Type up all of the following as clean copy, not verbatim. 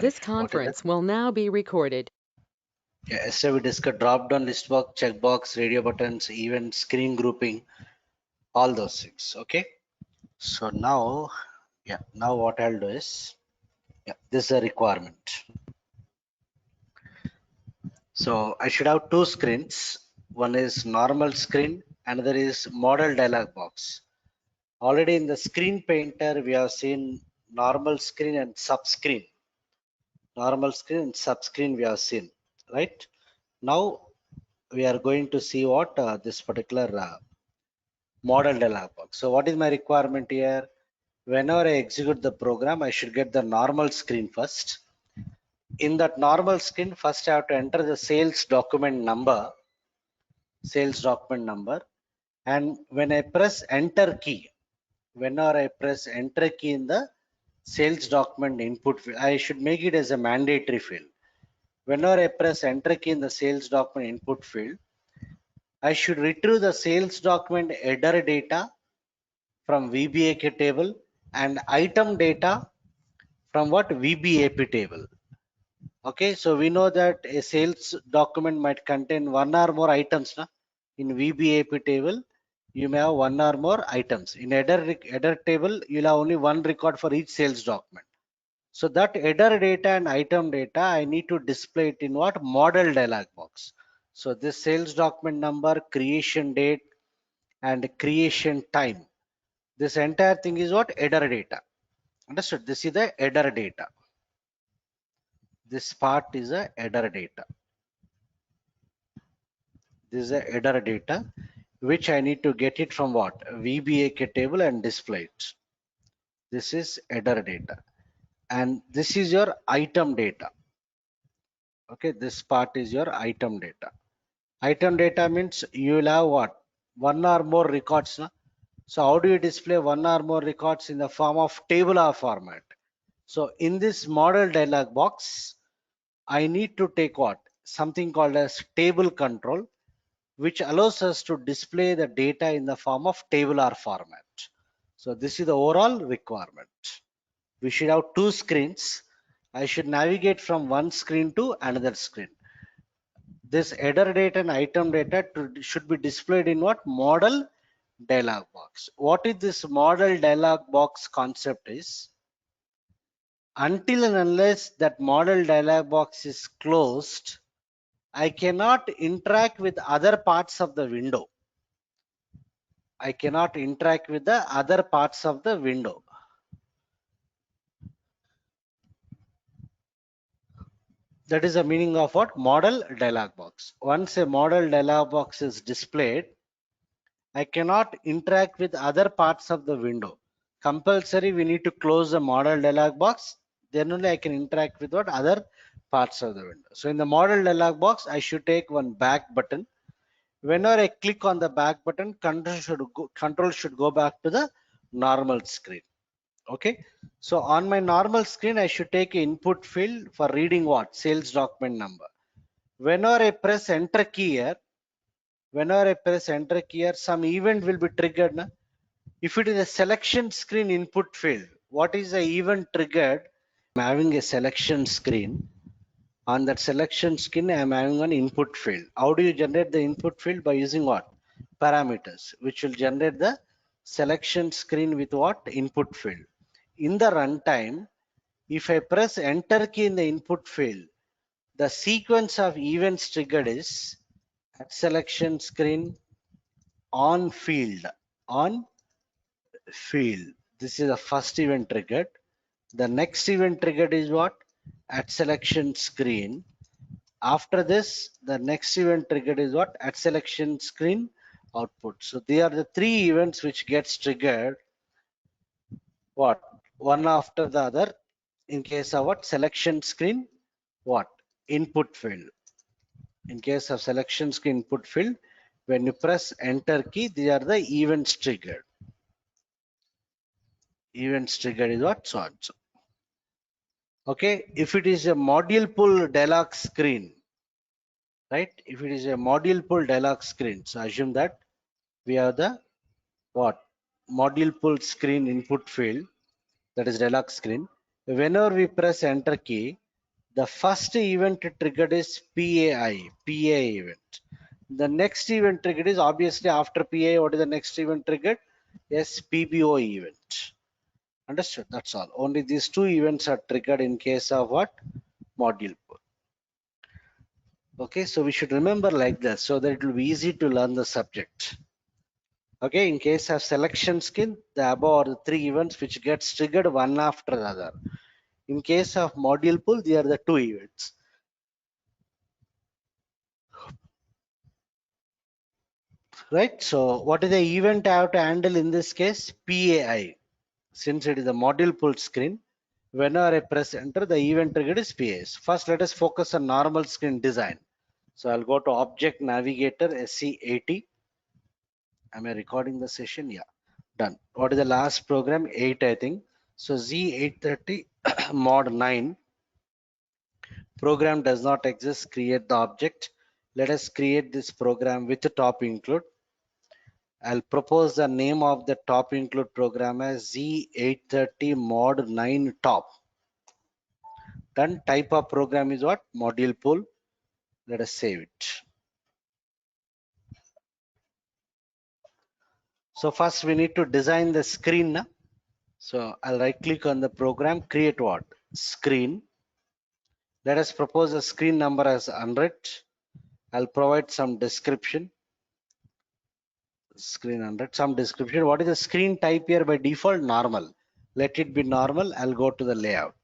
This What is that? conference will now be recorded. Yeah, yesterday we discussed drop down list box, checkbox, radio buttons, event, screen grouping, all those things. Okay. So now, now what I'll do is, this is a requirement. So I should have two screens. One is normal screen, another is model dialog box. Already in the screen painter, we have seen normal screen and sub screen. Normal screen and sub screen we have seen, right? Now we are going to see what this particular model dialog box. So what is my requirement here? Whenever I execute the program, I should get the normal screen first. In that normal screen, first I have to enter the sales document number, and when I press enter key, whenever I press enter key in the sales document input field, I should make it as a mandatory field. Whenever I press enter key in the sales document input field, I should retrieve the sales document header data from VBAK table and item data from what VBAP table. Okay, so we know that a sales document might contain one or more items. Na? In VBAP table, you may have one or more items. In header table, you'll have only one record for each sales document. So that header data and item data, I need to display it in what? Model dialog box. So this sales document number, creation date, and creation time. This entire thing is what? Header data. Understood? This is the header data. This part is a header data. This is a header data, which I need to get it from what? VBAK table and display it. This is header data. And this is your item data. Okay, this part is your item data. Item data means you will have what? One or more records. Na? So how do you display one or more records in the form of tabular format? So in this model dialog box, I need to take what? Something called as table control, which allows us to display the data in the form of tabular format. So this is the overall requirement. We should have two screens. I should navigate from one screen to another screen. This header data and item data should be displayed in what? Model dialog box. What is this model dialog box concept is? Until and unless that model dialog box is closed, I cannot interact with other parts of the window. I cannot interact with the other parts of the window. That is the meaning of what? Model dialog box. Once a model dialog box is displayed, I cannot interact with other parts of the window. Compulsory, we need to close the model dialog box. Then only I can interact with what? Other parts of the window. So in the model dialog box, I should take one back button. Whenever I click on the back button, control should go back to the normal screen. Okay, so on my normal screen, I should take an input field for reading what? Sales document number. Whenever I press enter key here, some event will be triggered. Na? If it is a selection screen input field, what is the event triggered? I'm having a selection screen. On that selection screen, I'm having an input field. How do you generate the input field? By using what? Parameters, which will generate the selection screen with what? Input field. In the runtime, if I press enter key in the input field, the sequence of events triggered is at selection screen on field. This is the first event triggered. The next event triggered is what? At selection screen. After this, the next event triggered is what? At selection screen output. So they are the three events which gets triggered what? One after the other in case of what? Selection screen what? Input field. In case of selection screen input field, when you press enter key, these are the events triggered. Events triggered is what? So and so. Okay, if it is a module pull dialog screen, right? If it is a module pull dialog screen, so assume that we have the what? Module pull screen input field, that is dialog screen. Whenever we press enter key, The first event triggered is PA event. The next event triggered is obviously after PA. What is the next event triggered? Yes, PBO event. Understood? That's all. Only these two events are triggered in case of what? Module pull. Okay, so we should remember like this so that it will be easy to learn the subject. Okay, in case of selection skin, the above are the three events which gets triggered one after the other. In case of module pull, they are the two events. Right, so what is the event I have to handle in this case? PAI. Since it is a module pull screen, whenever I press enter, the event triggered is PAS. First, let us focus on normal screen design. So I'll go to Object Navigator SC80. Am I recording the session? Yeah, done. What is the last program? 8, I think. So Z830 mod 9. Program does not exist. Create the object. Let us create this program with the top include. I'll propose the name of the top include program as Z830 mod 9 top. Then type of program is what? Module pull. Let us save it. So first we need to design the screen. So I'll right click on the program, create what? Screen. Let us propose a screen number as 100. I'll provide some description. Screen 100, some description. What is the screen type here by default? Normal. Let it be normal. I'll go to the layout.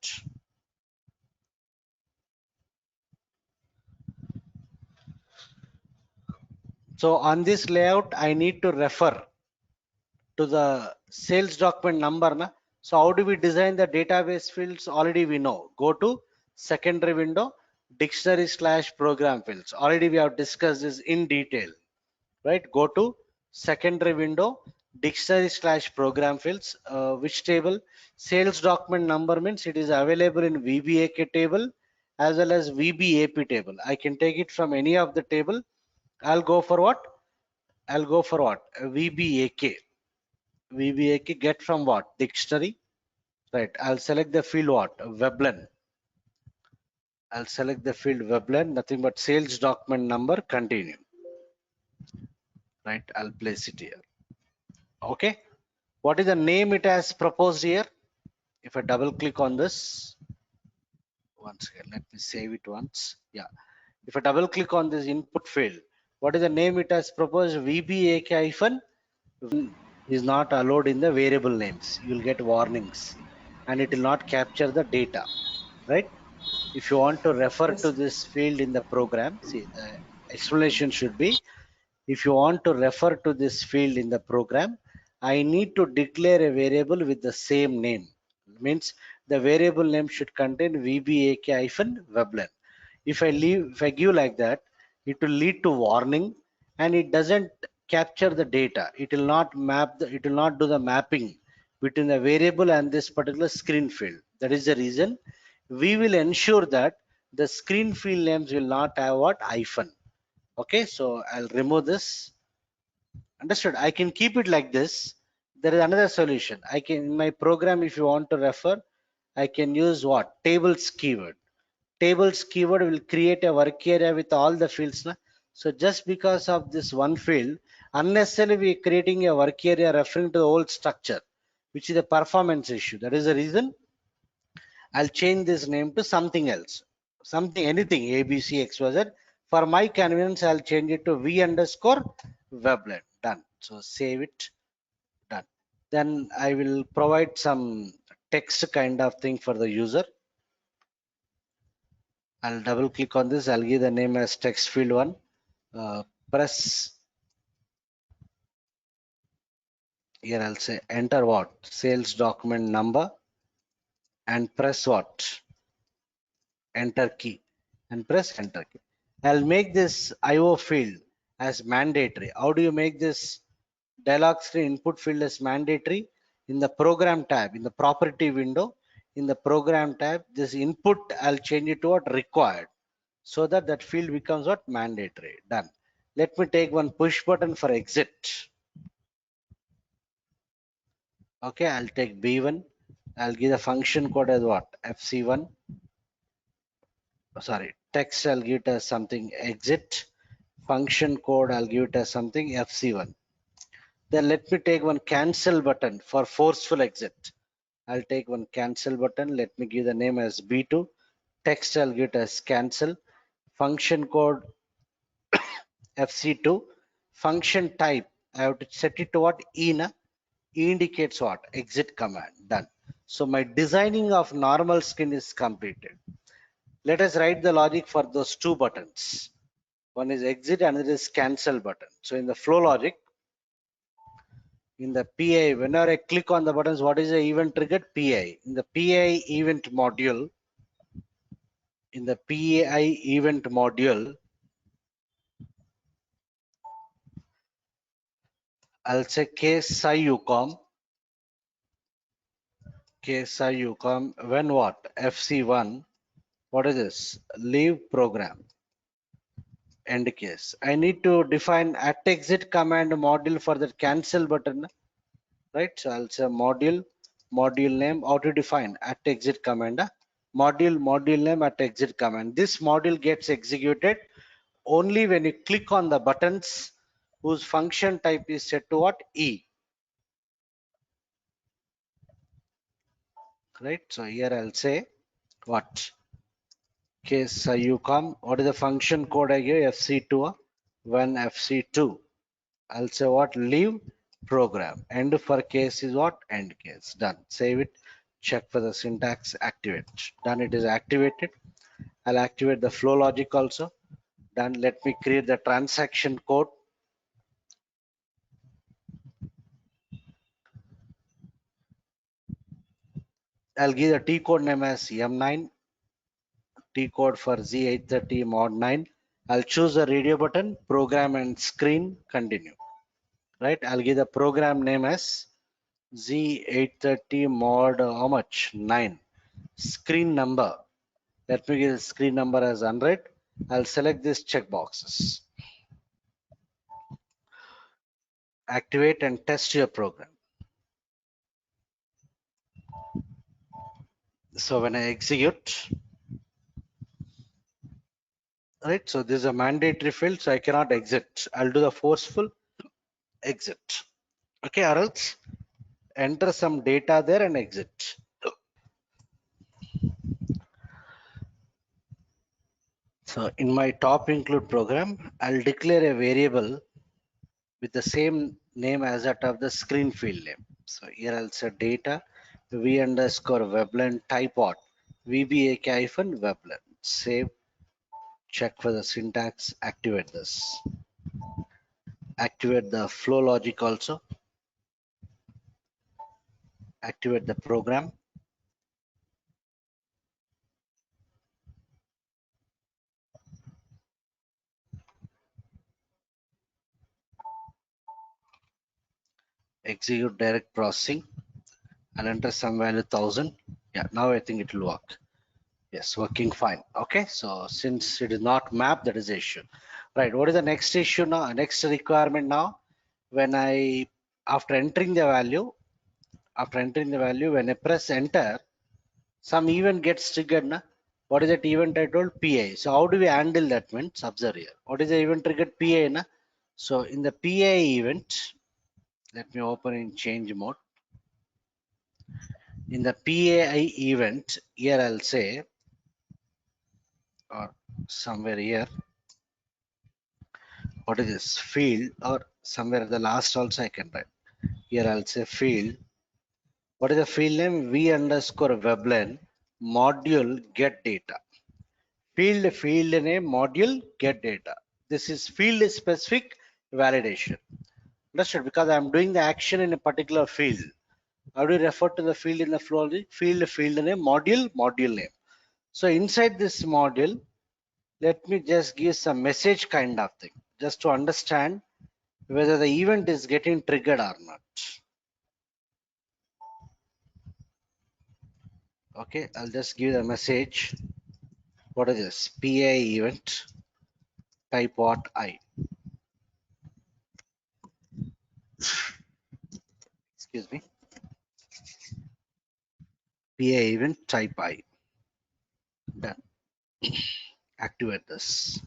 So on this layout, I need to refer to the sales document number. Na? So how do we design the database fields? Already we know. Go to secondary window, dictionary / program fields. Already we have discussed this in detail. Right? Go to secondary window, dictionary / program fields. Which table? Sales document number means it is available in VBAK table as well as VBAP table. I can take it from any of the table. I'll go for what? I'll go for what? VBAK. VBAK get from what? Dictionary. Right. I'll select the field what? Veblen. I'll select the field Veblen. Nothing but sales document number. Continue. Right. I'll place it here. Okay. What is the name it has proposed here? If I double click on this, once again, let me save it once. Yeah. If I double click on this input field, what is the name it has proposed? VBAK hyphen is not allowed in the variable names. You will get warnings and it will not capture the data, right? If you want to refer to Yes. this field in the program, see the explanation should be, if you want to refer to this field in the program, I need to declare a variable with the same name. Means the variable name should contain VBAK-Veblen. If I give like that, it will lead to warning and it doesn't capture the data. It will not it will not do the mapping between the variable and this particular screen field. That is the reason we will ensure that the screen field names will not have what? Hyphen. Okay, so I'll remove this. Understood? I can keep it like this. There is another solution. I can, in my program, if you want to refer, I can use what? Tables keyword. Tables keyword will create a work area with all the fields. Na? So just because of this one field, unnecessarily we are creating a work area referring to the old structure, which is a performance issue. That is the reason I'll change this name to something else. Something, anything, ABC, XYZ. For my convenience, I'll change it to V underscore Weblet. Done. So save it. Done. Then I will provide some text kind of thing for the user. I'll double click on this. I'll give the name as text field one. Press here. I'll say enter what? Sales document number and press what? Enter key and press enter key. I'll make this IO field as mandatory. How do you make this dialog screen input field as mandatory? In the program tab, in the property window, in the program tab, this input I'll change it to what? Required, so that that field becomes what? Mandatory. Done. Let me take one push button for exit. Okay, I'll take B1. I'll give the function code as what? FC1. sorry, text I'll give it as something exit, function code I'll give it as something FC1. Then let me take one cancel button for forceful exit. I'll take one cancel button. Let me give the name as B2. Text I'll give it as cancel. Function code FC2. Function type I have to set it to what? E na? E indicates what? Exit command. Done. So my designing of normal screen is completed. Let us write the logic for those two buttons. One is exit, another is cancel button. So in the flow logic, in the PI, whenever I click on the buttons, what is the event triggered? PI. In the PI event module, I'll say case ucom, when what? FC1, what is this? Leave program, end case. I need to define at exit command module for the cancel button, right? So I'll say module name, how to define at exit command, module name at exit command. This module gets executed only when you click on the buttons whose function type is set to what? E, right? So here I'll say what? Case ucom, what is the function code I give? FC2, when FC2. I'll say what? Leave program. End for case is what? End case. Done. Save it. Check for the syntax. Activate. Done. It is activated. I'll activate the flow logic also. Done. Let me create the transaction code. I'll give the T code name as M9. T code for Z830 mod 9. I'll choose the radio button, program and screen, continue. Right. I'll give the program name as Z830 mod how much? 9. Screen number. Let me give the screen number as 100. I'll select these checkboxes. Activate and test your program. So when I execute, right, so this is a mandatory field, so I cannot exit. I'll do the forceful exit. Okay, or else enter some data there and exit. So in my top include program, I'll declare a variable with the same name as that of the screen field name. So here I'll say data v underscore weblen type what? VBAK hyphen weblen. Save, check for the syntax, activate this. Activate the flow logic also. Activate the program. Execute direct processing. I'll enter some value 1000. Yeah, now I think it will work. Yes, working fine. Okay, so since it is not mapped, that is the issue. Right, what is the next issue now? Next requirement now, when I, after entering the value, when I press enter, some event gets triggered. Na? What is that event I told? PI. So how do we handle that? Means observe here. What is the event triggered? PI. Na? So in the PI event, let me open in change mode. In the PAI event, here I'll say, or somewhere here, what is this? Field, or somewhere at the last also I can write. Here I'll say field. What is the field name? V underscore weblen module get data. Field name module get data. This is field specific validation. Understood? Because I'm doing the action in a particular field. How do you refer to the field in the flow logic? Field name, module name. So inside this module, let me just give some message kind of thing, just to understand whether the event is getting triggered or not. Okay, I'll just give the message. What is this? PI event type what I. Excuse me. PI event type I. Done. activate this.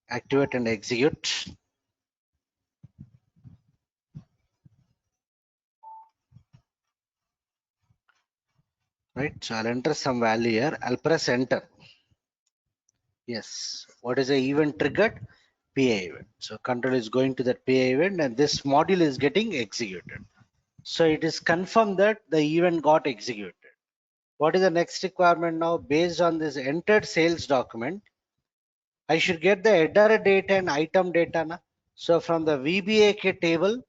Activate and execute. Right, so I'll enter some value here. I'll press enter. Yes, what is the event triggered? PA event. So control is going to that PA event and this module is getting executed. So it is confirmed that the event got executed. What is the next requirement now? Based on this entered sales document, I should get the header data and item data. Na? So from the VBAK table,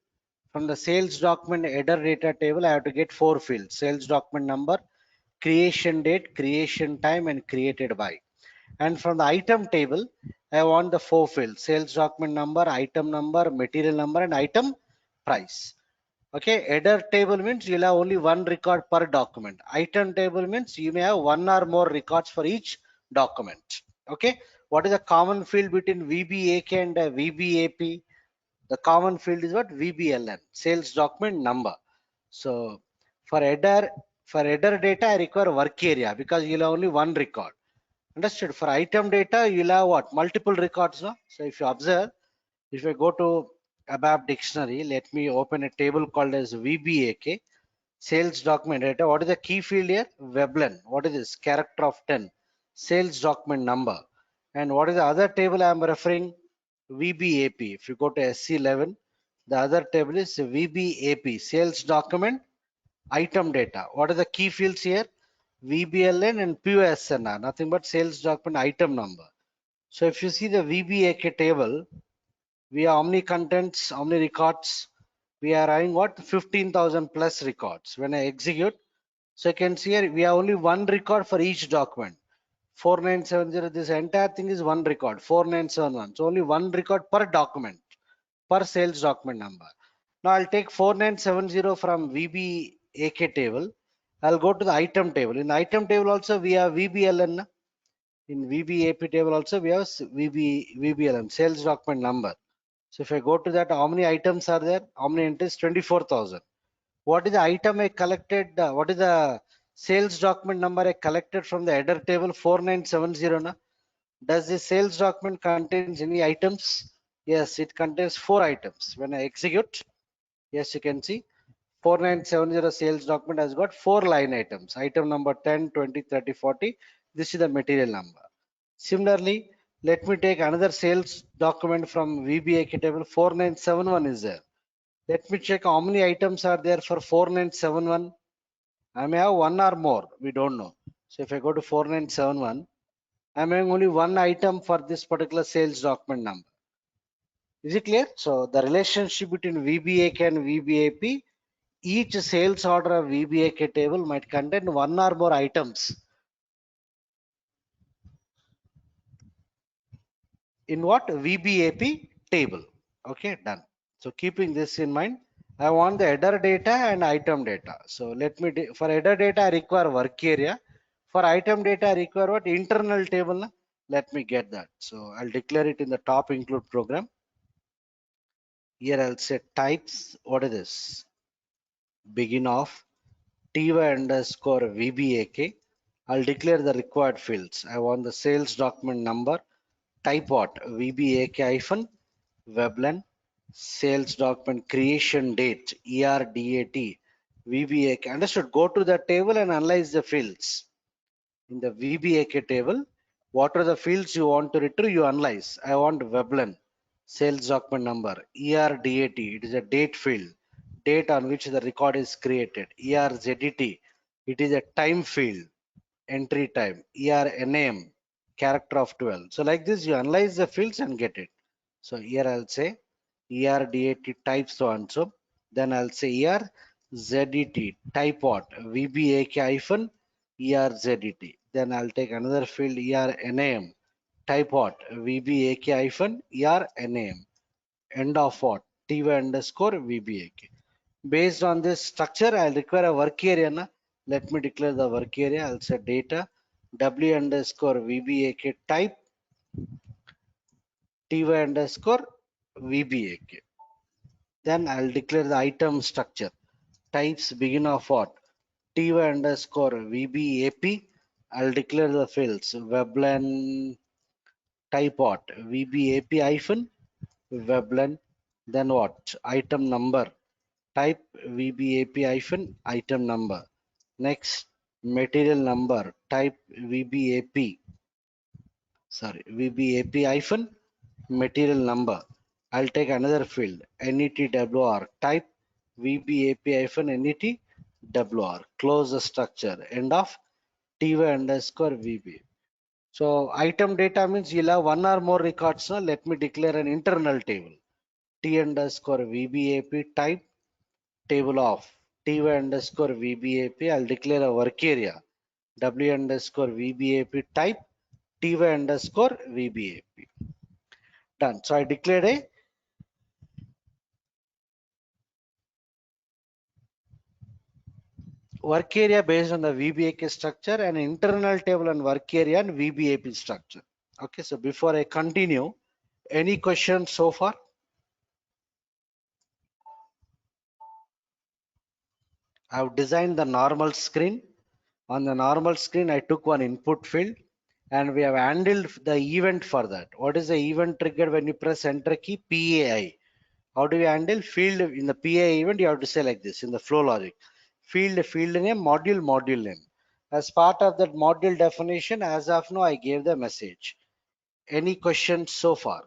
from the sales document header data table, I have to get 4 fields: sales document number, creation date, creation time, and created by. And from the item table, I want the 4 fields: sales document number, item number, material number, and item price. Okay, header table means you'll have only one record per document. Item table means you may have one or more records for each document. Okay, what is the common field between VBAK and VBAP? The common field is what? VBLN, sales document number. So for header data, I require work area because you'll have only one record. Understood? For item data, you'll have what? Multiple records, no? So if you observe, if I go to ABAP dictionary, let me open a table called as VBAK, sales document data. What is the key field here? Veblen. What is this? Character of 10. Sales document number. And what is the other table I am referring? VBAP. If you go to SC11, the other table is VBAP, sales document item data. What are the key fields here? VBLN and POSNR, nothing but sales document item number. So if you see the VBAK table, we have how many contents, how many records? We are having what? 15,000 plus records. When I execute, so you can see here we have only one record for each document. 4970, this entire thing is one record. 4971. So only one record per document, per sales document number. Now I'll take 4970 from VBAK table. I'll go to the item table. In the item table also we have VBLN. In VBAP table also we have VBLN, sales document number. So if I go to that, how many items are there? How many entries? 24,000. What is the item I collected? What is the sales document number I collected from the header table 4970? Na? Does the sales document contains any items? Yes, it contains 4 items. When I execute, yes, you can see 4970 sales document has got 4 line items. Item number 10, 20, 30, 40. This is the material number. Similarly, let me take another sales document from VBAK table 4971 is there. Let me check how many items are there for 4971. I may have one or more. We don't know. So if I go to 4971, I'm having only one item for this particular sales document number. Is it clear? So the relationship between VBAK and VBAP, each sales order of VBAK table might contain one or more items. In what? VBAP table. Okay, done. So keeping this in mind, I want the header data and item data. So let me, for header data, I require work area. For item data, I require what? Internal table. Let me get that. So I'll declare it in the top include program. Here I'll say types. What is this? Begin of TY underscore VBAK. I'll declare the required fields. I want the sales document number. Type what? VBAK hyphen Veblen. Sales document creation date. ERDAT. VBAK. Understood? Go to the table and analyze the fields. In the VBAK table, what are the fields you want to retrieve? You analyze. I want Veblen. Sales document number. ERDAT. It is a date field. Date on which the record is created. ERZDT. It is a time field. Entry time. ERNAME. Character of 12. So like this, you analyze the fields and get it. So here I'll say ERDAT type so and so. Then I'll say ERZDT type what? VBAK hyphen ERZDT. Then I'll take another field ERNAME. Type what? VBAK hyphen ERNAME. End of what? TY underscore VBAK. Based on this structure, I'll require a work area. Na? Let me declare the work area. I'll say data W underscore VBAK type TY underscore VBAK. Then I'll declare the item structure. Types begin of what? ty underscore VBAP. I'll declare the fields Veblen type what VBAP hyphen Veblen. Then what item number type VBAP hyphen item number. Next material number type VBAP VBAP hyphen material number. I'll take another field NETWR type VBAP hyphen NETWR. Close the structure. End of TY underscore VB. So item data means you'll have one or more records. Now let me declare an internal table. T underscore VBAP type table of TY underscore VBAP. I'll declare a work area. W underscore VBAP type TY underscore VBAP. Done. So I declared a work area based on the VBAK structure and internal table and work area and VBAP structure. Okay, so before I continue, any questions so far? I have designed the normal screen. On the normal screen, I took one input field and we have handled the event for that. What is the event triggered when you press enter key? PAI. How do you handle field in the PAI event? You have to say like this in the flow logic. Field name, module name. As part of that module definition, as of now, I gave the message. Any questions so far?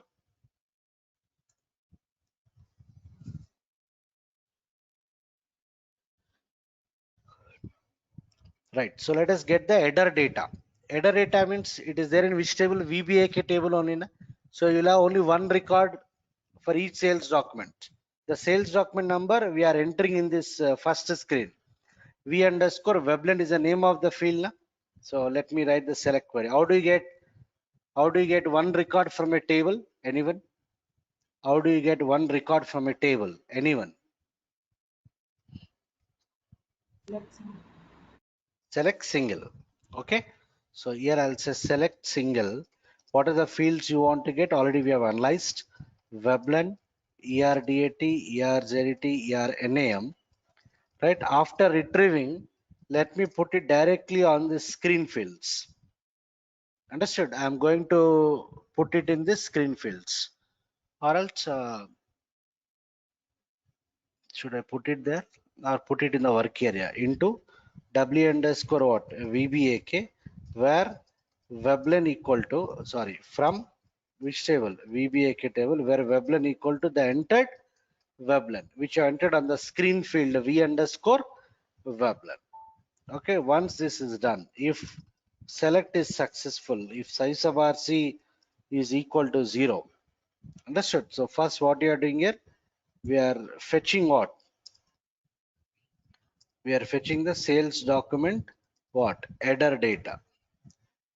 Right. So let us get the header data. Header data means it is there in which table? VBAK table only. Na? So you'll have only one record for each sales document. The sales document number we are entering in this first screen. V underscore Webland is the name of the field. Na? So let me write the select query. How do you get one record from a table? Anyone? How do you get one record from a table? Anyone? Select single. Okay. So here I'll say select single. What are the fields you want to get? Already we have analyzed. Webland, ERDAT, ERZT, ERNAM. Right. After retrieving, let me put it directly on the screen fields. Understood? I'm going to put it in the screen fields. Or else, should I put it there or put it in the work area into W underscore what VBAK where Veblen equal to from which table VBAK table where Veblen equal to the entered Veblen which I entered on the screen field V underscore Veblen. Okay, once this is done, if select is successful, if size of RC is equal to 0, understood? So first what you are doing here, we are fetching what? We are fetching the sales document what header data.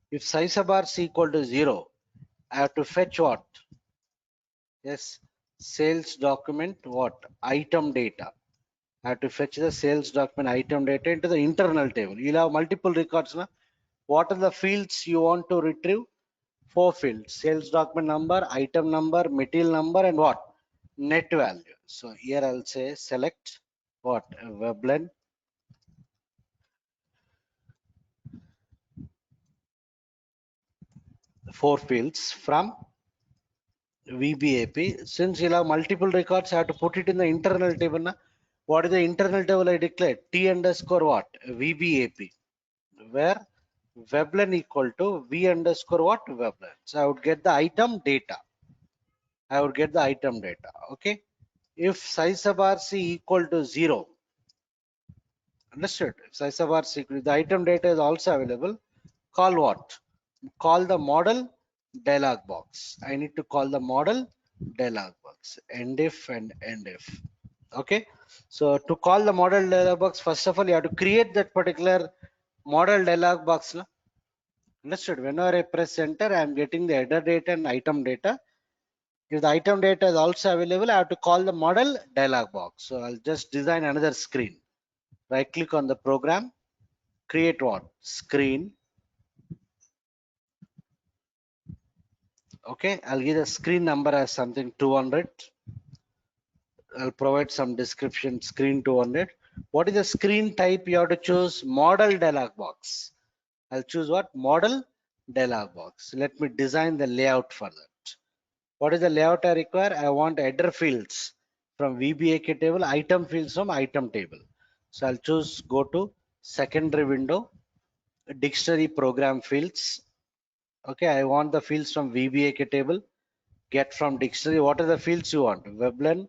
If size of bar is equal to 0, I have to fetch what? Yes, sales document what item data. I have to fetch the sales document item data into the internal table. You'll have multiple records. Na? What are the fields you want to retrieve? 4 fields: sales document number, item number, material number, and what net value. So here I'll say select what Weblen 4 fields from VBAP. Since you'll have multiple records, I have to put it in the internal table. Na? What is the internal table I declared? T underscore what? VBAP. Where Weblen equal to V underscore what? Weblen. So I would get the item data. Okay. If size of RC equal to 0, understood? If size of RC equal to the item data is also available. Call what? Call the model dialog box. I need to call the model dialog box. End if and end if. Okay. So to call the model dialog box, first of all, you have to create that particular model dialog box. No? Understood? Whenever I press enter, I am getting the header data and item data. If the item data is also available, I have to call the model dialog box. So I'll just design another screen. Right click on the program, create what? Screen. Okay, I'll give the screen number as something 200. I'll provide some description screen 200. What is the screen type? You have to choose modal dialog box. I'll choose what? Modal dialog box. Let me design the layout for that. What is the layout I require? I want header fields from VBAK table, item fields from item table. So I'll choose go to secondary window, dictionary program fields. Okay, I want the fields from VBAK table. Get from dictionary. What are the fields you want? Veblen,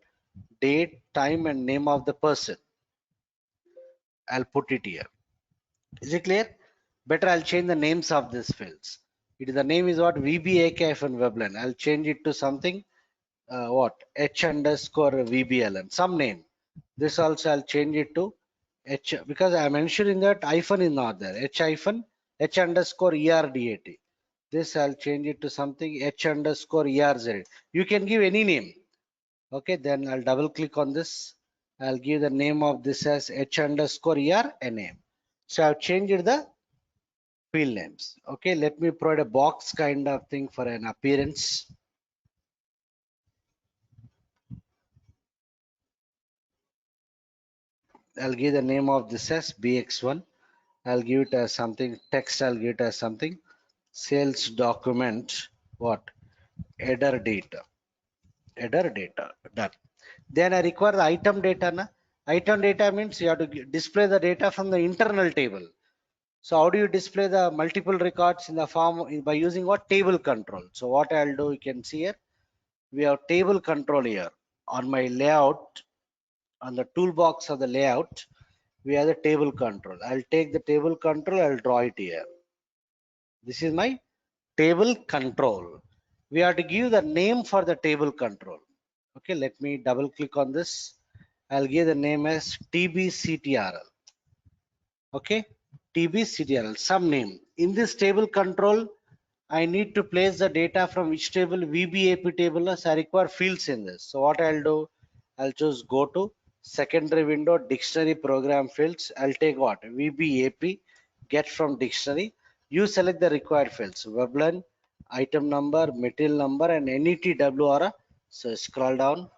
date, time, and name of the person. I'll put it here. Is it clear? Better I'll change the names of these fields. The name is what? VBAK-Veblen. I'll change it to something what? H underscore VBLN. Some name. This also I'll change it to H because I'm ensuring that hyphen is not there. H hyphen H underscore ERDAT. This I'll change it to something H underscore ERZ. You can give any name. Okay, then I'll double click on this. I'll give the name of this as H underscore ERNAME. So I've changed the field names. Okay, let me provide a box kind of thing for an appearance. I'll give the name of this as BX1. I'll give it as something text. I'll give it as something sales document. What? Header data. Header data. Done. Then I require the item data. Na? Item data means you have to display the data from the internal table. So how do you display the multiple records in the form by using what? Table control. So what I'll do, you can see here, we have table control here. On my layout, on the toolbox of the layout, we have the table control. I'll take the table control, I'll draw it here. This is my table control. We have to give the name for the table control. Okay, let me double click on this. I'll give the name as TBCTRL. Okay, TBCTRL, some name. In this table control, I need to place the data from which table? VBAP table. So I require fields in this. So what I'll do, I'll choose go to secondary window, dictionary program fields. I'll take what? VBAP, get from dictionary. You select the required fields. Veblen, item number, material number, and NETWR. So scroll down.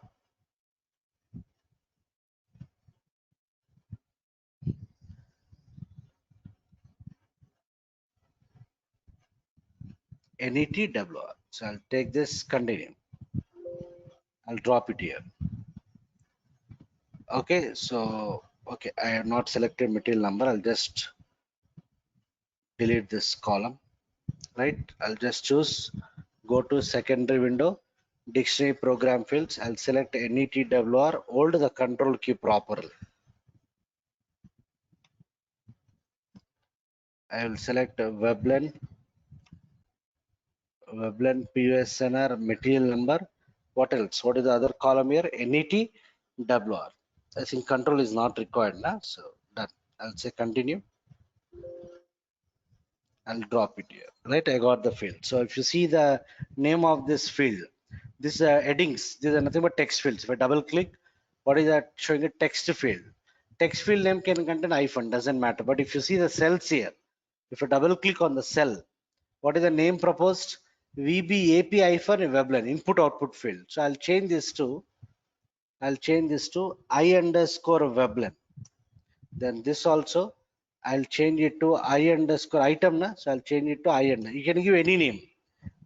NETWR. So I'll take this, continue. I'll drop it here. Okay, so okay, I have not selected material number. I'll just delete this column, right? I'll just choose go to secondary window, dictionary program fields. I'll select NETWR, hold the control key properly. I will select Veblen PUSNR material number. What else? What is the other column here? NETWR. I think control is not required now, so done. I'll say continue. I'll drop it here, right? I got the field. So if you see the name of this field, this headings, these are nothing but text fields. If I double click, what is that showing? A text field. Text field name can contain hyphen, doesn't matter. But if you see the cells here, if I double click on the cell, what is the name proposed? VBAP hyphen Veblen input output field. So I'll change this to I underscore Veblen. Then this also I'll change it to I underscore item na, so I'll change it to I underscore. You can give any name.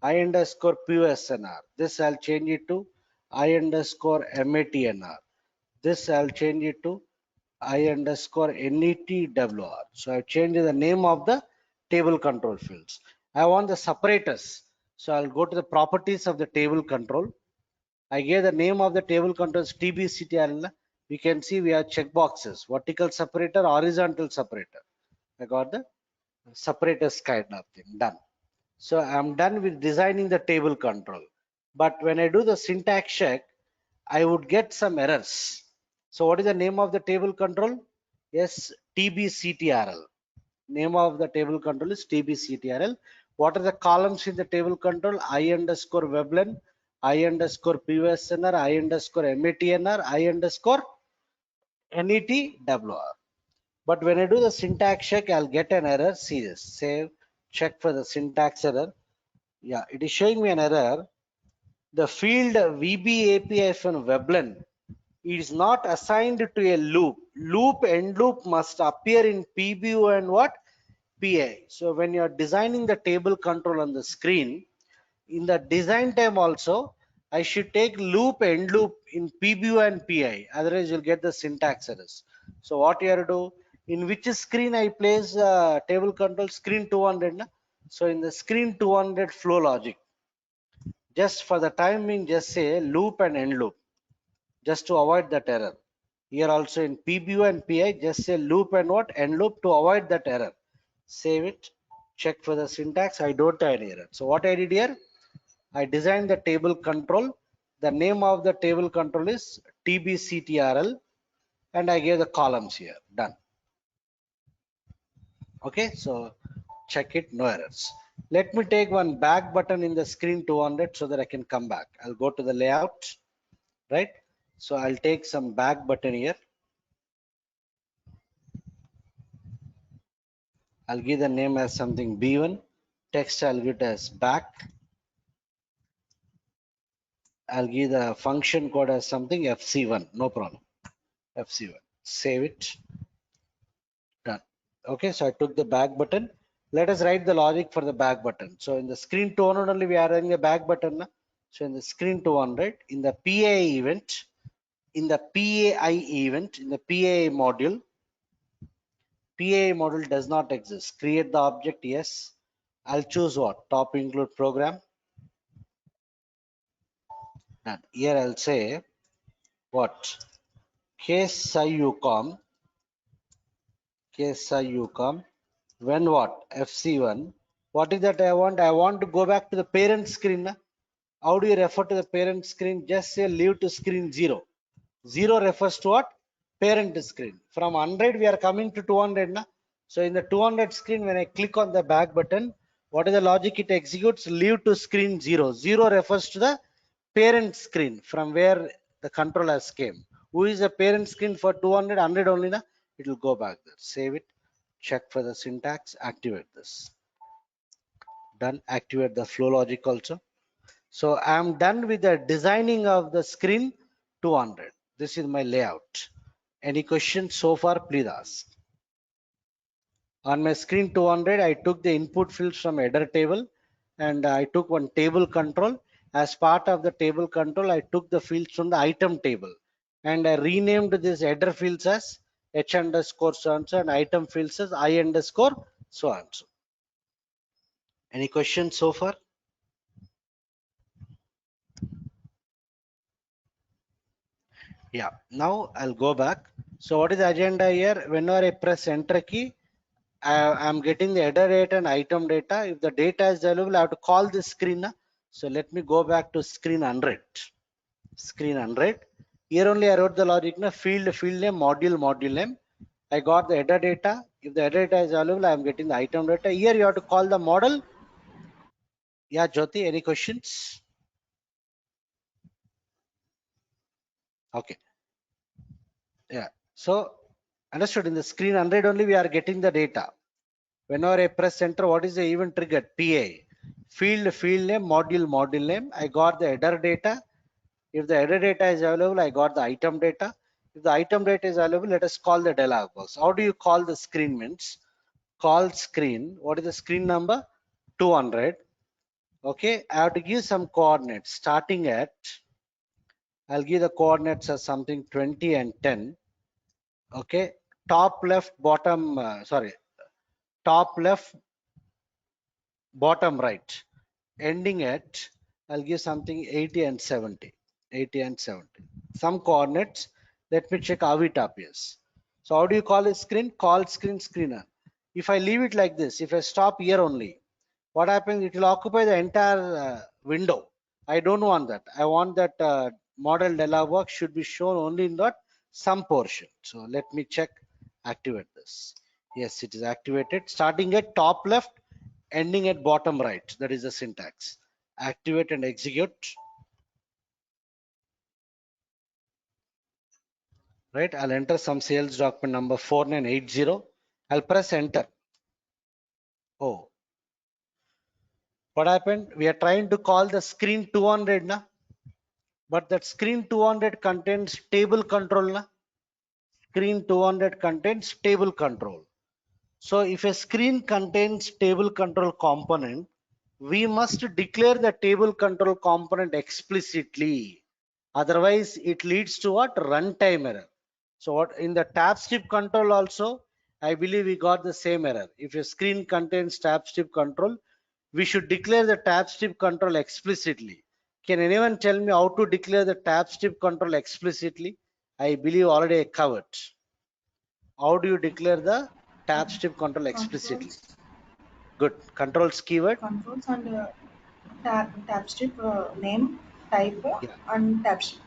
I underscore PUSNR. This I'll change it to I underscore MATNR. This I'll change it to I underscore NETWR. So I've changed the name of the table control fields. I want the separators. So I'll go to the properties of the table control. I gave the name of the table controls TBCTRL. We can see we have checkboxes, vertical separator, horizontal separator. I got the separators kind of thing done. So I'm done with designing the table control. But when I do the syntax check, I would get some errors. So what is the name of the table control? Yes, TBCTRL. Name of the table control is TBCTRL. What are the columns in the table control? I underscore Veblen, I underscore PUSNR, I underscore MATNR, I underscore NETWR. But when I do the syntax check, I'll get an error. See this, save, check for the syntax error. Yeah, it is showing me an error. The field VBAPI-Veblen is not assigned to a loop. loop, end loop must appear in PBU and what? PA. So when you are designing the table control on the screen, in the design time also, I should take loop, end loop in PBU and PI. Otherwise, you'll get the syntax errors. So what you have to do? In which screen I place table control? Screen 200. Na? So in the screen 200 flow logic, just for the time being, just say loop and end loop, just to avoid that error. Here also in PBU and PI, just say loop and what? End loop to avoid that error. Save it, check for the syntax. I don't have any error. So what I did here? I designed the table control. The name of the table control is TBCTRL and I gave the columns here. Done. Okay, so check it, no errors. Let me take one back button in the screen 200 so that I can come back. I'll go to the layout, right? So I'll take some back button here. I'll give the name as something B1. Text I'll give it as back. I'll give the function code as something FC1. No problem. FC1. Save it. Done. Okay, so I took the back button. Let us write the logic for the back button. So in the screen 200 only we are having a back button. Na? So in the screen 200, in the PAI event, in the PAI event, in the PAI module does not exist. Create the object, yes. I'll choose what? Top include program. Done. Here I'll say what? Case IUCOM, case IUCOM, when what? FC1. What is that I want? I want to go back to the parent screen. Na? How do you refer to the parent screen? Just say leave to screen 0. 0 refers to what? Parent screen. From 100 we are coming to 200. Na? So in the 200 screen, when I click on the back button, what is the logic it executes? Leave to screen 0. 0 refers to the parent screen from where the controllers came. Who is the parent screen for 200? 100 only. Na? It will go back there. Save it. Check for the syntax. Activate this. Done. Activate the flow logic also. So I am done with the designing of the screen 200. This is my layout. Any questions so far? Please ask. On my screen 200, I took the input fields from header table and I took one table control. As part of the table control, I took the fields from the item table and I renamed this header fields as h underscore so and so and item fields as I underscore so and so. Any questions so far? Yeah, now I'll go back. So what is the agenda here? Whenever I press enter key, I'm getting the header data and item data. If the data is available, I have to call this screen. Na? So let me go back to screen 100. Screen 100. Here only I wrote the logic. Na? Field name, module name. I got the header data. If the header data is available, I'm getting the item data. Here you have to call the model. Yeah, Jyoti, any questions? Okay. Yeah. So understood. In the screen 100 only we are getting the data. Whenever I press enter, what is the event triggered? PA. Field name, module name. I got the header data. If the header data is available, I got the item data. If the item data is available, let us call the dialog box. How do you call the screen means? Call screen. What is the screen number? 200. Okay, I have to give some coordinates starting at, I'll give the coordinates as something 20 and 10. Okay, top left, bottom, top left, bottom right, ending at, I'll give something 80 and 70. 80 and 70. Some coordinates. Let me check how it appears. So how do you call a screen? Call screen screener. If I leave it like this, if I stop here only, what happens? It will occupy the entire window. I don't want that. I want that model dialog box should be shown only in that some portion. So let me check. Activate this. Yes, it is activated. Starting at top left, ending at bottom right. That is the syntax. Activate and execute. Right, I'll enter some sales document number 4980. I'll press enter. Oh, what happened? We are trying to call the screen 200 na, but that screen 200 contains table control na. screen 200 contains table control. So if a screen contains table control component, we must declare the table control component explicitly. Otherwise, it leads to what? Runtime error. So what in the tab strip control also, I believe we got the same error. If a screen contains tab strip control, we should declare the tab strip control explicitly. Can anyone tell me how to declare the tab strip control explicitly? I believe already I covered. How do you declare the tab strip control explicitly? Controls, Good. Controls keyword. controls and tab strip name, type, Yeah. and tab strip.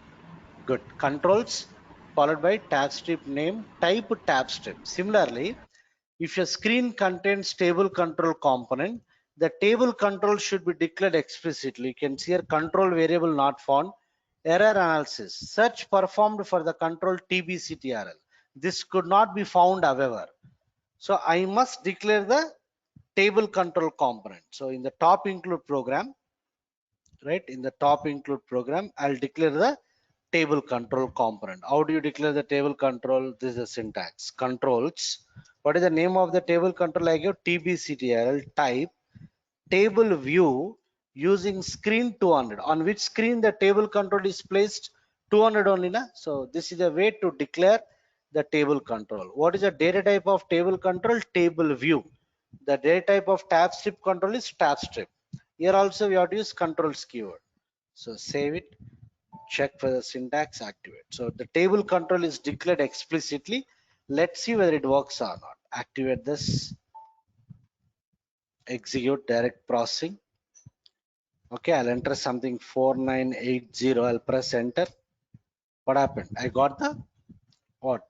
Good. Controls followed by tab strip name, type tab strip. Similarly, if your screen contains table control component, the table control should be declared explicitly. You can see here control variable not found. Error analysis. Search performed for the control TBCTRL. This could not be found, however. So I must declare the table control component. So in the top include program, right? In the top include program, I'll declare the table control component. How do you declare the table control? This is the syntax. Controls. What is the name of the table control? I give TBCTRL type table view using screen 200. On which screen the table control is placed? 200 only, na? So this is a way to declare the table control. What is the data type of table control? Table view. The data type of tab strip control is tab strip. Here also we have to use controls keyword. So save it, check for the syntax, activate. So the table control is declared explicitly. Let's see whether it works or not. Activate this, execute direct processing. Okay, I'll enter something 4980. I'll press enter. What happened? I got the what?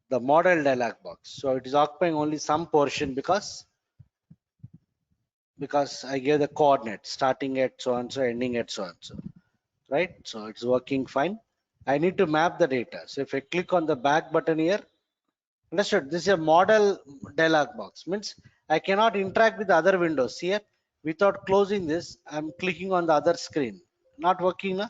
The model dialog box. So it is occupying only some portion because I gave the coordinate starting at so and so, ending at so and so. Right? So it's working fine. I need to map the data. So if I click on the back button here, understood. This is a model dialog box. Means I cannot interact with the other windows here without closing this. I'm clicking on the other screen. Not working now.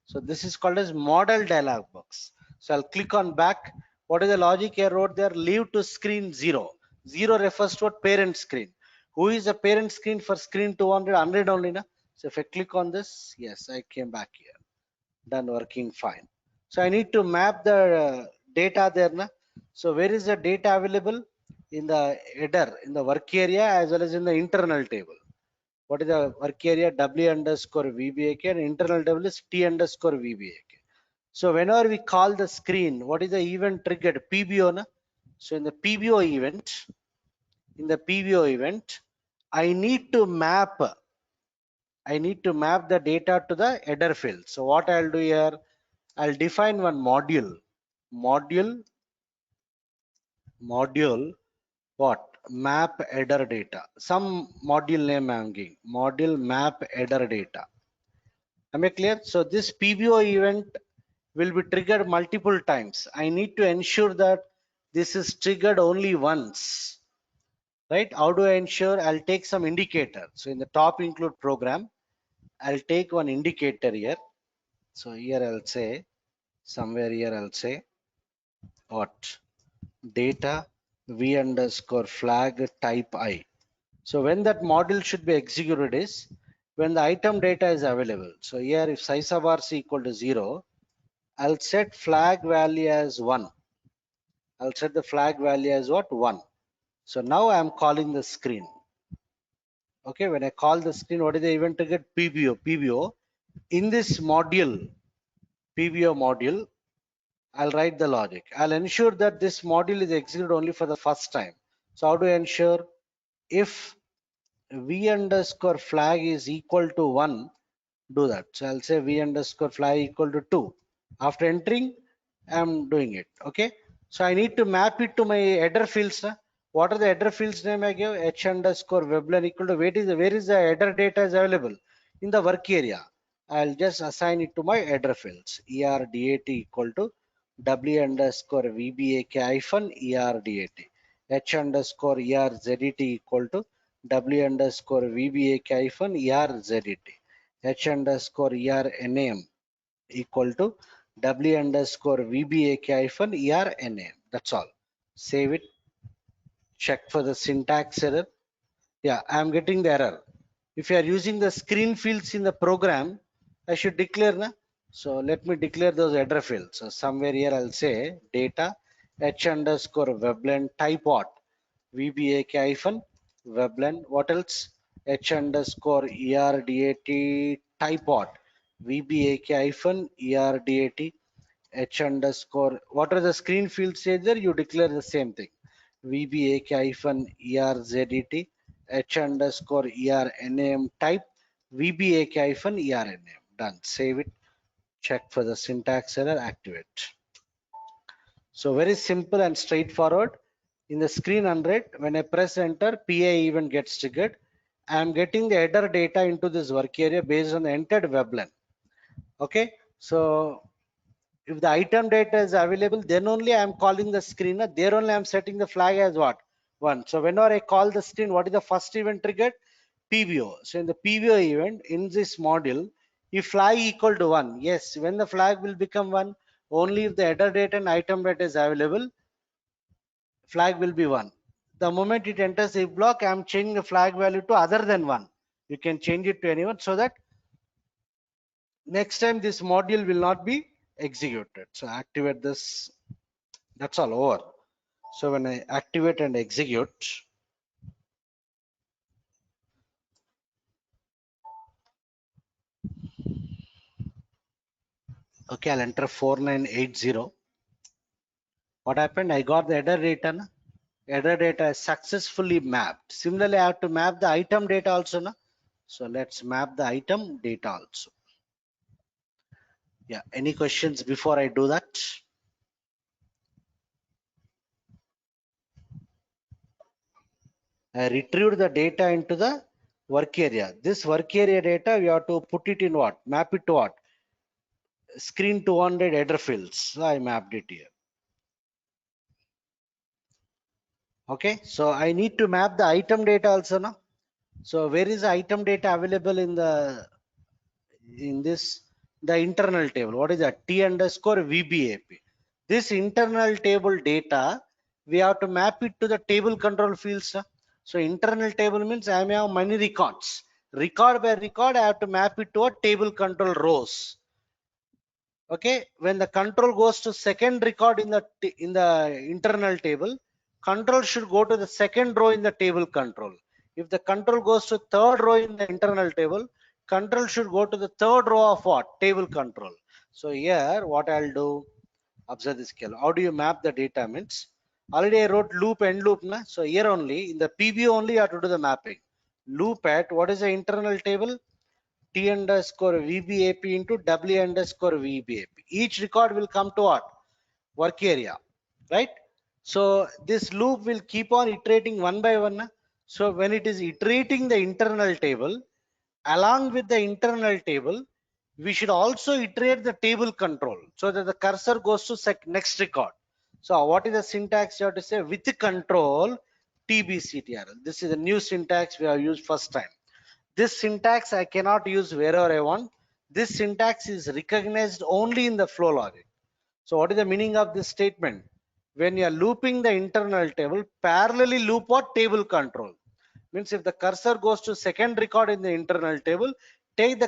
So this is called as model dialog box. So I'll click on back. What is the logic here wrote there? Leave to screen 0. 0 refers to a parent screen. Who is the parent screen for screen 200? 100 only now. So if I click on this, yes, I came back here. Done, working fine. So I need to map the data there na. So where is the data available? In the header, in the work area, as well as in the internal table. What is the work area? W underscore VBAK, and internal table is T underscore VBAK. So whenever we call the screen, what is the event triggered? PBO na. So in the PBO event, I need to map the data to the header field. So what I'll do here, I'll define one module. Module what? Map header data. Some module name I'm giving. Module map header data. Am I clear? So this PBO event will be triggered multiple times. I need to ensure that this is triggered only once. Right? How do I ensure? I'll take some indicator. So in the top include program, I'll take one indicator here. So here I'll say, somewhere here I'll say what? Data v underscore flag type I. So when that module should be executed is when the item data is available. So here if size of RC equal to 0, I'll set flag value as 1. I'll set the flag value as what? 1. So now I'm calling the screen. Okay, when I call the screen, what is the event to get? PBO. PBO. In this module, PBO module, I'll write the logic. I'll ensure that this module is executed only for the first time. So how do I ensure? If v underscore flag is equal to 1, do that. So I'll say v underscore flag equal to 2. After entering, I'm doing it. Okay. So I need to map it to my header fields. What are the header fields name I give? H underscore webline equal to where is the header data is available? In the work area. I'll just assign it to my header fields. ERDAT equal to W underscore VBAK hyphen ERDAT. H underscore ERZET equal to W underscore VBAK hyphen ERZET. H underscore ERNAM equal to W underscore VBAK hyphen ERNAM. That's all. Save it. Check for the syntax error. Yeah, I am getting the error. If you are using the screen fields in the program, I should declare na. So let me declare those header fields. So somewhere here I'll say data h underscore weblen type what? VBAK hyphen weblen. What else? H underscore ERDAT type what? VBAK hyphen ERDAT H underscore. What are the screen fields say there? You declare the same thing. VBAK hyphen ERZET H underscore ERNAM type VBAK hyphen ERNAM. Done. Save it. Check for the syntax error. Activate. So very simple and straightforward. In the screen unread, when I press enter, PA event gets triggered. I am getting the header data into this work area based on the entered weblen. Okay. So if the item data is available, then only I am calling the screener. There only I am setting the flag as what? 1. So whenever I call the screen, what is the first event triggered? PBO. So in the PBO event, in this module, if flag equal to 1, yes, when the flag will become 1, only if the header data and item data is available, flag will be 1. The moment it enters if block, I am changing the flag value to other than 1. You can change it to anyone so that next time this module will not be executed. So activate this. That's all over. So when I activate and execute, okay, I'll enter 4980. What happened? I got the header data. Na? Header data is successfully mapped. Similarly, I have to map the item data also. Na? So let's map the item data also. Yeah, any questions before I do that? I retrieved the data into the work area. This work area data, we have to put it in what? Map it to what? Screen 200 header fields. So I mapped it here. Okay, so I need to map the item data also now. So where is the item data available in this the internal table? What is that? T underscore VBAP. This internal table data we have to map it to the table control fields. Now. So internal table means I may have many records. Record by record, I have to map it to a table control rows. Okay, when the control goes to second record in the internal table, control should go to the second row in the table control. If the control goes to third row in the internal table, control should go to the third row of what? Table control. So here what I'll do, observe this scale. How do you map the data means? Already I wrote loop and loop na? So here only in the PB only you have to do the mapping. Loop at what is the internal table? T underscore VBAP into W underscore VBAP. Each record will come to what? Work area, right? So this loop will keep on iterating one by one. So when it is iterating the internal table, along with the internal table, we should also iterate the table control so that the cursor goes to next record. So what is the syntax you have to say? With control TBCTR. This is a new syntax we have used first time. This syntax I cannot use wherever I want. This syntax is recognized only in the flow logic. So what is the meaning of this statement? When you are looping the internal table, parallelly loop what? Table control. Means if the cursor goes to second record in the internal table, take the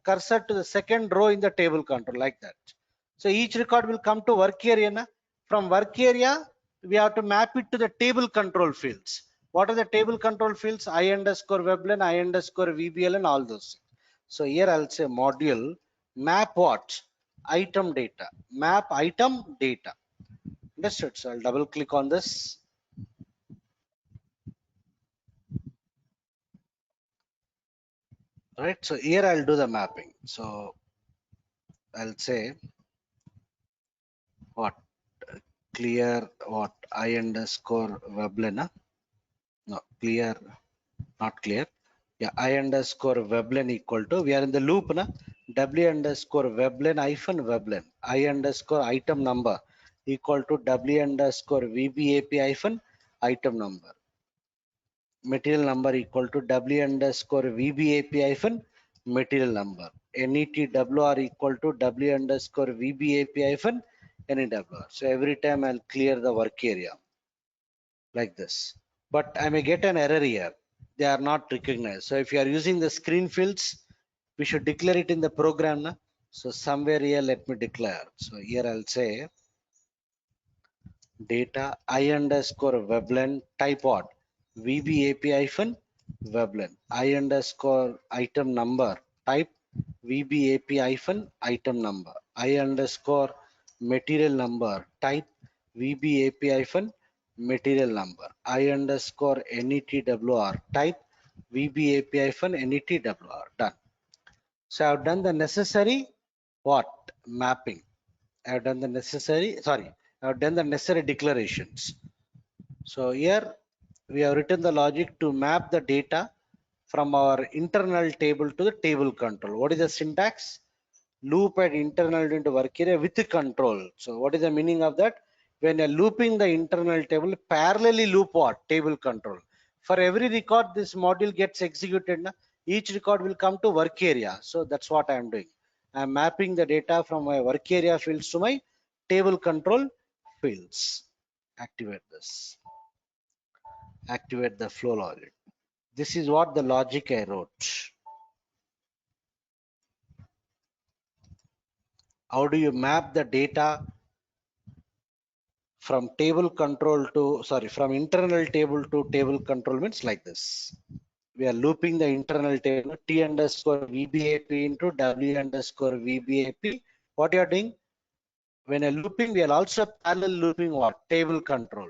cursor to the second row in the table control like that. So each record will come to work area. Na? From work area, we have to map it to the table control fields. What are the table control fields? I underscore weblen, I underscore VBL and all those. So here I'll say module map what? Item data. Map item data. Understood? So I'll double click on this. Right. So here I'll do the mapping. So I'll say what? Clear what? I underscore weblen. No, clear, not clear. Yeah, I underscore weblen equal to, we are in the loop, na? W underscore weblen hyphen weblen. I underscore item number equal to W underscore VBAP hyphen item number. Material number equal to W underscore VBAP hyphen material number. NETWR equal to W underscore VBAP hyphen any WR. So every time I'll clear the work area like this. But I may get an error here. They are not recognized. So if you are using the screen fields, we should declare it in the program. Na? So somewhere here, let me declare. So here I'll say data I underscore weblen type what? VBAP hyphen weblen. I underscore item number type VBAP hyphen item number. I underscore material number type VBAP hyphen material number. I underscore NETWR type VBAP hyphen NETWR. Done. So I've done the necessary what? Mapping. I've done the necessary, sorry, I've done the necessary declarations. So here we have written the logic to map the data from our internal table to the table control. What is the syntax? Loop at internal into work area with control. So what is the meaning of that? When you're looping the internal table, parallelly loop what? Table control. For every record, this module gets executed. Na? Each record will come to work area. So that's what I'm doing. I'm mapping the data from my work area fields to my table control fields. Activate this. Activate the flow logic. This is what the logic I wrote. How do you map the data from table control to, sorry, from internal table to table control means like this. We are looping the internal table T underscore VBAP into W underscore VBAP. What you are doing? When you're looping, we are also parallel looping what? Table control.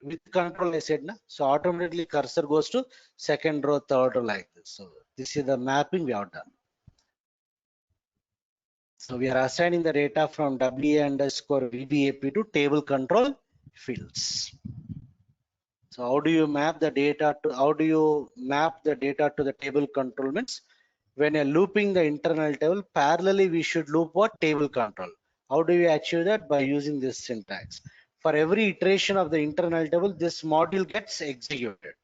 With control, I said, na? So automatically cursor goes to second row, third row like this. So this is the mapping we have done. So we are assigning the data from WA underscore VBAP to table control fields. So how do you map the data to, how do you map the data to the table control means when you're looping the internal table, parallelly we should loop what? Table control. How do you achieve that? By using this syntax. For every iteration of the internal table, this module gets executed.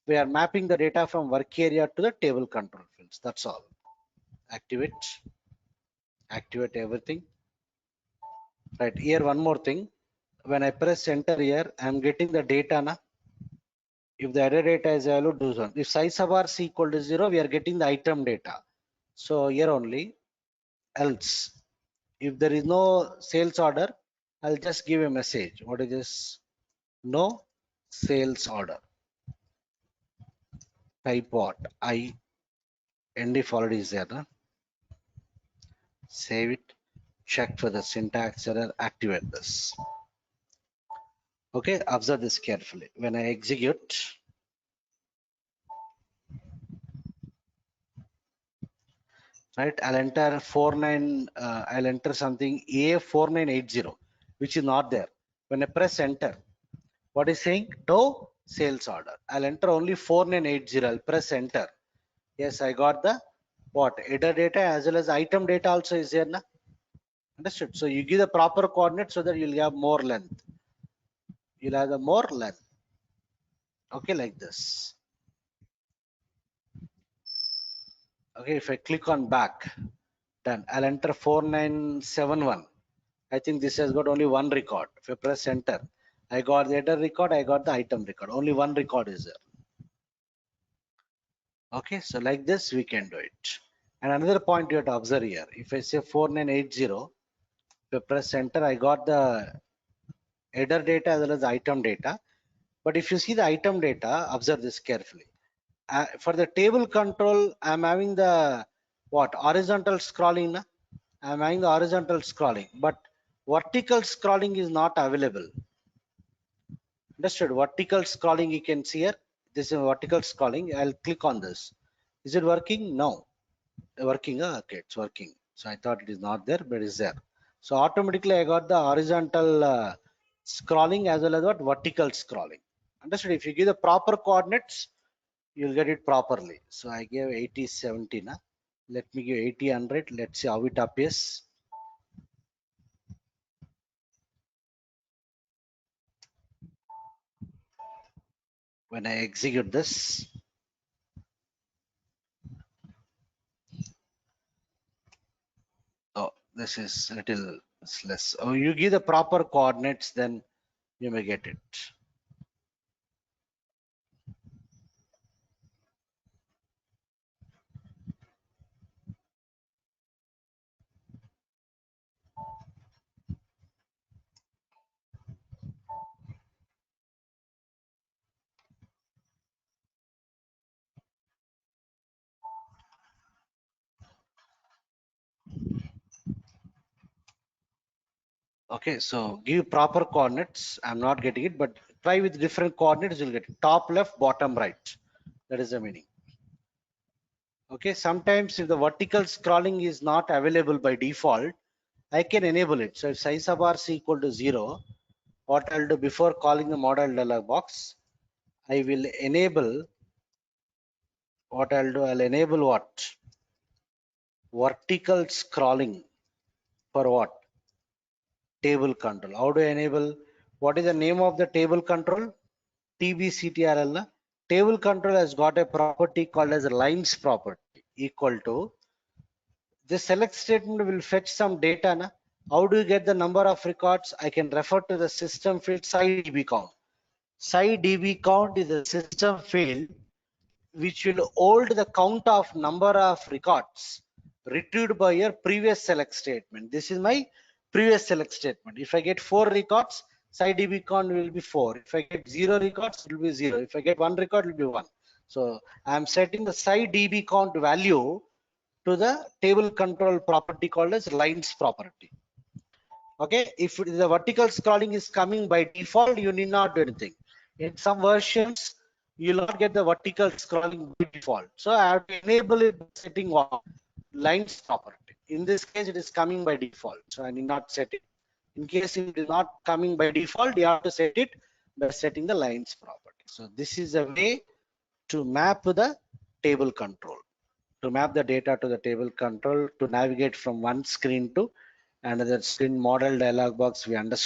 We are mapping the data from work area to the table control fields. That's all. Activate. Activate everything. Right here, one more thing. When I press enter here, I'm getting the data. Na? If the error data is value, do so. If size of R is equal to 0, we are getting the item data. So here only, else. If there is no sales order, I'll just give a message. What is this? No sales order. Type what? End if already is there. Huh? Save it. Check for the syntax error. Activate this. Okay, observe this carefully. When I execute, right, I'll enter 49, I'll enter something A4980, which is not there. When I press enter, what is saying? No sales order. I'll enter only 4980. I'll press enter. Yes, I got the what? Header data as well as item data also is there. Na? Understood? So you give the proper coordinate so that you'll have more length. You'll have the more length. Okay, like this. Okay, if I click on back, then I'll enter 4971. I think this has got only one record. If I press enter, I got the header record, I got the item record. Only one record is there. Okay, so like this we can do it. And another point you have to observe here. If I say 4980, if I press enter, I got the header data as well as item data. But if you see the item data, observe this carefully. For the table control, I'm having the what? Horizontal scrolling. Na? I'm having the horizontal scrolling, but vertical scrolling is not available. Understood? Vertical scrolling you can see here. This is vertical scrolling. I'll click on this. Is it working? No. Working. Okay, it's working. So I thought it is not there, but it's there. So automatically I got the horizontal scrolling as well as what vertical scrolling. Understood? If you give the proper coordinates, you'll get it properly. So I gave 80, 70. Na? Let me give 80, 100. Let's see how it appears. When I execute this, oh, this is little It's less. Oh, you give the proper coordinates, then you may get it. Okay, so give proper coordinates. I'm not getting it, but try with different coordinates, you'll get it. Top left, bottom right. That is the meaning. Okay, sometimes if the vertical scrolling is not available by default, I can enable it. So if size of bar is equal to 0, what I'll do before calling the model dialog box, I will enable what I'll do, I'll enable what? Vertical scrolling for what? Table control. How do I enable? What is the name of the table control? TBCTRL. Na? Table control has got a property called as lines property equal to the select statement will fetch some data. Na? How do you get the number of records? I can refer to the system field SciDB count. SciDB count is a system field which will hold the count of number of records retrieved by your previous select statement. This is my previous select statement. If I get 4 records, SciDB count will be 4. If I get 0 records, it will be 0. If I get 1 record, it will be 1. So I am setting the SciDB count value to the table control property called as lines property. Okay, if the vertical scrolling is coming by default, you need not do anything. In some versions, you will not get the vertical scrolling by default. So I have to enable it by setting what? Lines property. In this case, it is coming by default. So I need not set it. In case it is not coming by default, you have to set it by setting the lines property. So this is a way to map the table control, to map the data to the table control, to navigate from one screen to another screen. Model dialog box we understood.